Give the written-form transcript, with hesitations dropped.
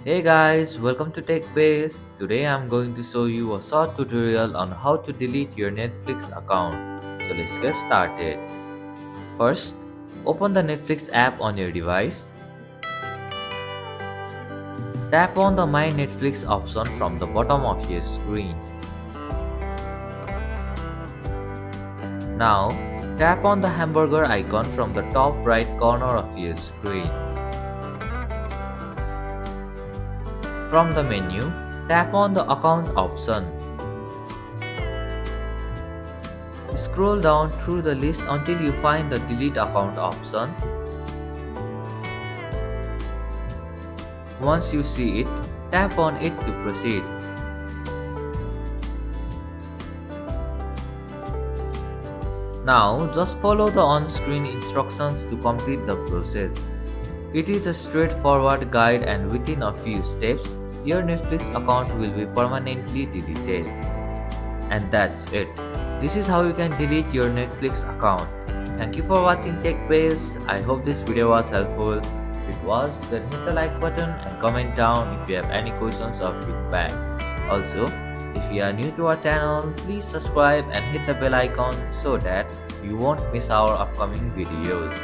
Hey guys, welcome to TechBase. Today I'm going to show you a short tutorial on how to delete your Netflix account. So let's get started. First, open the Netflix app on your device. Tap on the My Netflix option from the bottom of your screen. Now, tap on the hamburger icon from the top right corner of your screen. From the menu, tap on the account option. Scroll down through the list until you find the delete account option. Once you see it, tap on it to proceed. Now just follow the on-screen instructions to complete the process. It is a straightforward guide and within a few steps, your Netflix account will be permanently deleted. And that's it. This is how you can delete your Netflix account. Thank you for watching TechBase. I hope this video was helpful. If it was, then hit the like button and comment down if you have any questions or feedback. Also, if you are new to our channel, please subscribe and hit the bell icon so that you won't miss our upcoming videos.